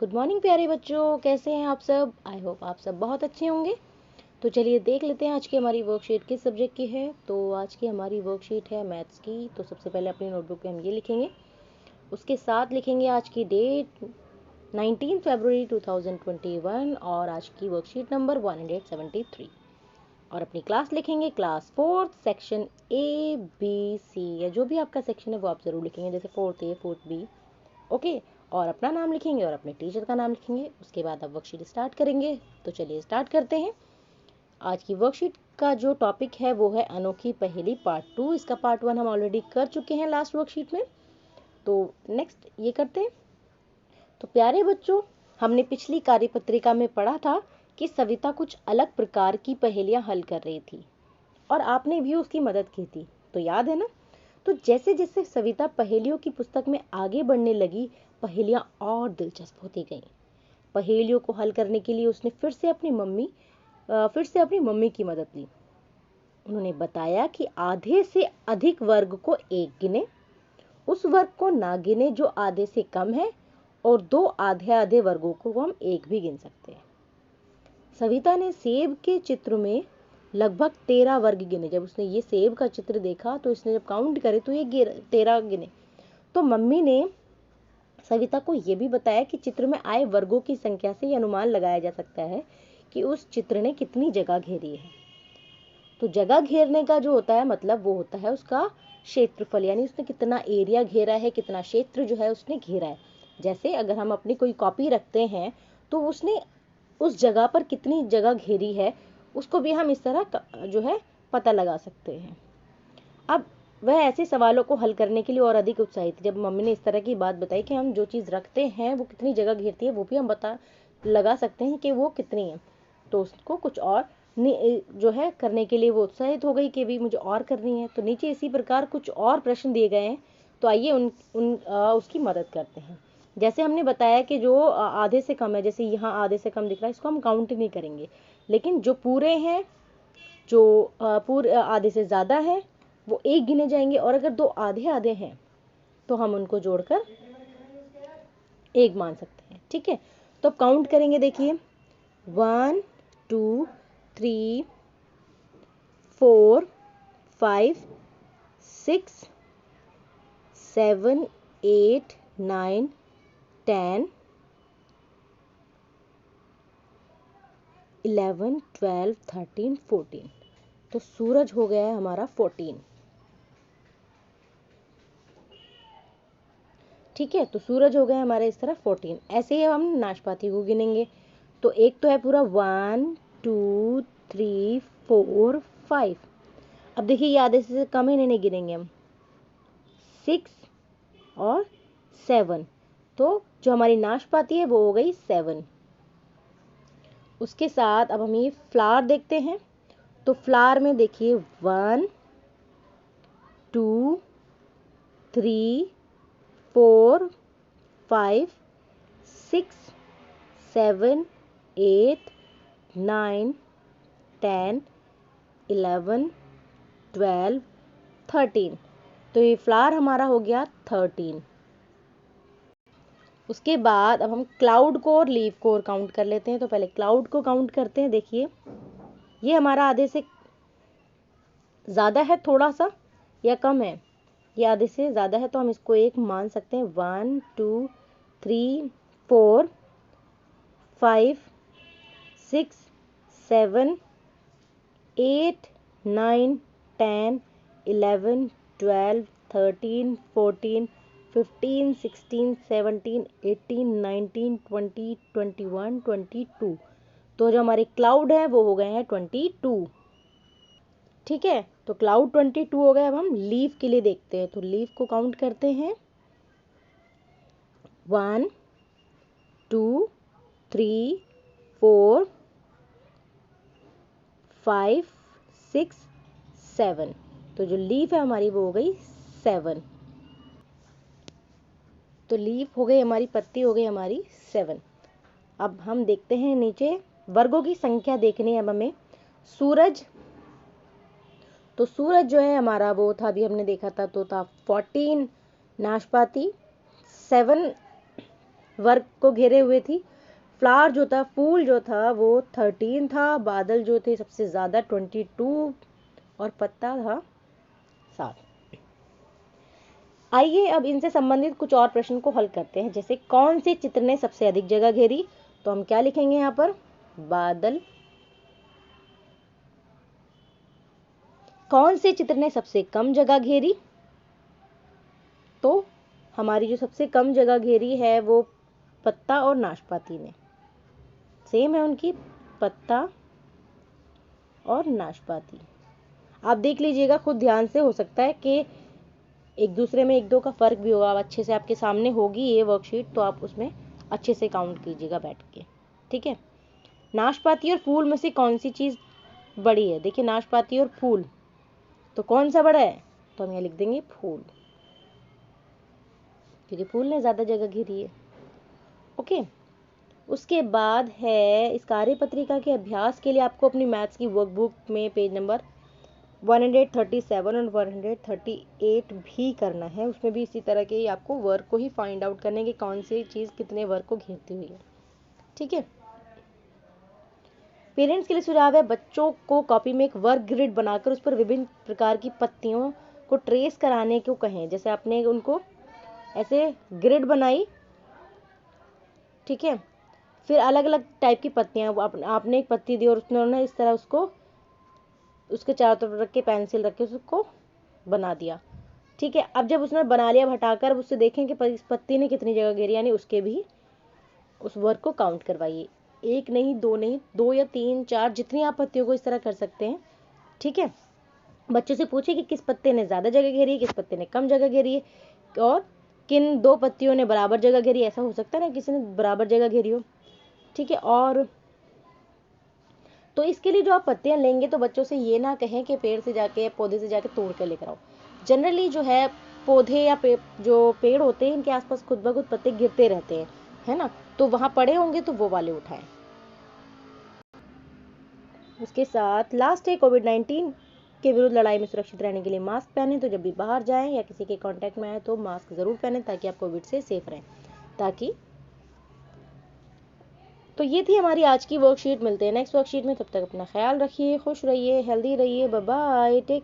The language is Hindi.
गुड मॉर्निंग प्यारे बच्चों, कैसे हैं आप सब। आई होप आप सब बहुत अच्छे होंगे। तो चलिए देख लेते हैं आज की हमारी वर्कशीट किस सब्जेक्ट की है। तो आज की हमारी वर्कशीट है मैथ्स की। तो सबसे पहले अपनी नोटबुक पे हम ये लिखेंगे, उसके साथ लिखेंगे आज की डेट 19 फरवरी 2021 और आज की वर्कशीट नंबर 173 और अपनी क्लास लिखेंगे क्लास 4th सेक्शन ABC या जो भी आपका सेक्शन है वो आप ज़रूर लिखेंगे, जैसे 4th A 4th B। Okay, और अपना नाम लिखेंगे और अपने टीचर का नाम लिखेंगे। उसके बाद आप वर्कशीट स्टार्ट करेंगे। तो चलिए स्टार्ट करते हैं। आज की वर्कशीट का जो टॉपिक है वो है अनोखी पहेली पार्ट 2। इसका पार्ट 1 हम ऑलरेडी कर चुके हैं लास्ट वर्कशीट में। तो नेक्स्ट ये करते हैं। तो प्यारे बच्चों, हमने पिछली कार्यपत्रिका में पढ़ा था कि सविता कुछ अलग प्रकार की पहेलियां हल कर रही थी और आपने भी उसकी मदद की थी। तो याद है ना। तो जैसे जैसे सविता पहेलियों की पुस्तक में आगे बढ़ने लगी, पहेलियां और दिलचस्प होती गईं। पहेलियों को हल करने के लिए उसने फिर से अपनी मम्मी की मदद ली। उन्होंने बताया कि आधे से अधिक वर्ग को एक गिने, उस वर्ग को ना गिने जो आधे से कम है, और दो आधे आधे वर्गों को हम एक भी गिन सकते हैं। सविता ने सेब के चित्र में लगभग 13 वर्ग गिने। जब उसने ये सेब का चित्र देखा तो इसने जब काउंट करे तो ये 13 गिने। तो मम्मी ने सविता को यह भी बताया कि चित्र में आए वर्गों की संख्या से यह अनुमान लगाया जा सकता है कि उस चित्र ने कितनी जगह घेरी है। तो जगह घेरने का जो होता है मतलब वो होता है उसका क्षेत्रफल, यानी उसने कितना एरिया घेरा है, कितना क्षेत्र जो है उसने घेरा है। जैसे अगर हम अपनी कोई कॉपी रखते हैं तो उसने उस जगह पर कितनी जगह घेरी है उसको भी हम इस तरह जो है पता लगा सकते हैं। अब वह ऐसे सवालों को हल करने के लिए और अधिक उत्साहित थी। जब मम्मी ने इस तरह की बात बताई कि हम जो चीज़ रखते हैं वो कितनी जगह घेरती है, वो भी हम पता लगा सकते हैं कि वो कितनी है, तो उसको कुछ और जो है करने के लिए वो उत्साहित हो गई कि भी मुझे और करनी है। तो नीचे इसी प्रकार कुछ और प्रश्न दिए गए हैं, तो आइए उसकी मदद करते हैं। जैसे हमने बताया कि जो आधे से कम है, जैसे यहाँ आधे से कम दिख रहा है, इसको हम काउंट नहीं करेंगे, लेकिन जो पूरे हैं, जो पूरे आधे से ज़्यादा है वो एक गिने जाएंगे, और अगर दो आधे आधे हैं तो हम उनको जोड़कर एक मान सकते हैं। ठीक है, तो काउंट करेंगे। देखिए 1 2 3 4 5 6 7 8 9 10 11 12 13 14। तो सूरज हो गया है हमारा 14। ठीक है, तो सूरज हो गए हमारे इस तरह 14। ऐसे ही हम नाशपाती को गिनेंगे। तो एक तो है पूरा 1 2 3 4 5। अब देखिए ये आधे से कम है, नहीं गिनेंगे हम, 6 और 7। तो जो हमारी नाशपाती है वो हो गई 7। उसके साथ अब हम ये फ्लावर देखते हैं। तो फ्लावर में देखिए 1 2 3 4 5 6 7 8 9 10 11 12 13। तो ये फ्लावर हमारा हो गया 13। उसके बाद अब हम क्लाउड को और लीफ को और काउंट कर लेते हैं। तो पहले क्लाउड को काउंट करते हैं। देखिए ये हमारा आधे से ज़्यादा है थोड़ा सा या कम है, ये आधे से ज़्यादा है तो हम इसको एक मान सकते हैं। 1 2 3 4 5 6 7 8 9 10 11 12 13 14 15 16 17 18 19 20 21 22। तो जो हमारे क्लाउड है वो हो गए हैं 22। ठीक है, तो क्लाउड 22 हो गए। अब हम लीफ के लिए देखते हैं। तो लीफ को काउंट करते हैं। 1 2 3 4 5 6 7। तो जो लीफ है हमारी वो हो गई 7। तो लीफ हो गई हमारी, पत्ती हो गई हमारी 7। अब हम देखते हैं नीचे वर्गों की संख्या देखनी है अब हमें। सूरज, तो सूरज जो है हमारा वो था, अभी हमने देखा था, तो था 14। नाशपाती 7 वर्ग को घेरे हुए थी। फ्लावर जो था, फूल जो था वो 13 था, बादल जो थे सबसे ज्यादा 22 और पत्ता था 7। आइए अब इनसे संबंधित कुछ और प्रश्न को हल करते हैं। जैसे कौन से चित्र ने सबसे अधिक जगह घेरी, तो हम क्या लिखेंगे यहाँ पर, बादल। कौन से चित्र ने सबसे कम जगह घेरी, तो हमारी जो सबसे कम जगह घेरी है वो पत्ता और नाशपाती ने, सेम है उनकी, पत्ता और नाशपाती। आप देख लीजिएगा खुद ध्यान से, हो सकता है कि एक दूसरे में एक दो का फर्क भी होगा। अच्छे से आपके सामने होगी ये वर्कशीट, तो आप उसमें अच्छे से काउंट कीजिएगा बैठ के, ठीक है। नाशपाती और फूल में से कौन सी चीज बड़ी है, देखिए नाशपाती और फूल, तो कौन सा बड़ा है, तो हम यहाँ लिख देंगे फूल, क्योंकि फूल ने ज्यादा जगह घेरी है। ओके, उसके बाद है इस कार्य पत्रिका के अभ्यास के लिए आपको अपनी मैथ्स की वर्कबुक में पेज नंबर 137 और 138 भी करना है। उसमें भी इसी तरह के आपको वर्क को ही फाइंड आउट करने की कौन सी चीज कितने वर्क को घेरती हुई है, ठीक है। पेरेंट्स के लिए सुझाव है, बच्चों को कॉपी में एक वर्क ग्रिड बनाकर उस पर विभिन्न प्रकार की पत्तियों को ट्रेस कराने को कहें। जैसे आपने उनको ऐसे ग्रिड बनाई, ठीक है, फिर अलग अलग टाइप की पत्तियां, आपने एक पत्ती दी और उन्होंने इस तरह उसको उसके चारों तरफ रख के पेंसिल रख के उसको बना दिया, ठीक है। अब जब उसने बना लिया, हटाकर अब उससे देखें कि इस पत्ती ने कितनी जगह घेरी, यानी उसके भी उस वर्क को काउंट करवाइए। एक नहीं, दो नहीं, 2 या 3 4 जितनी आप पत्तियों को इस तरह कर सकते हैं, ठीक है। बच्चों से पूछिए कि किस पत्ते ने ज्यादा जगह घेरी है, किस पत्ते ने कम जगह घेरी है, और किन 2 पत्तियों ने बराबर जगह घेरी। ऐसा हो सकता है ना किसी ने बराबर जगह घेरी हो, ठीक है। और तो इसके लिए जो आप पत्तियां लेंगे, तो बच्चों से ये ना कहें कि पेड़ से जाके पौधे से जाके तोड़ कर लेकर आओ। जनरली जो है पौधे या जो पेड़ होते हैं, इनके आसपास खुद ब खुद पत्ते गिरते रहते हैं, है ना, तो वहां पड़े होंगे तो वो वाले उठाएं। उसके साथ लास्ट है, कोविड-19 के विरुद्ध लड़ाई में सुरक्षित रहने के लिए मास्क पहने। तो जब भी बाहर जाएं या किसी के कांटेक्ट में आए तो मास्क जरूर पहने, ताकि आप कोविड से सेफ रहें। तो ये थी हमारी आज की वर्कशीट। मिलते हैं नेक्स्ट वर्कशीट में, तब तक अपना ख्याल रखिए, खुश रहिए, हेल्दी रहिए, बाय बाय, टेक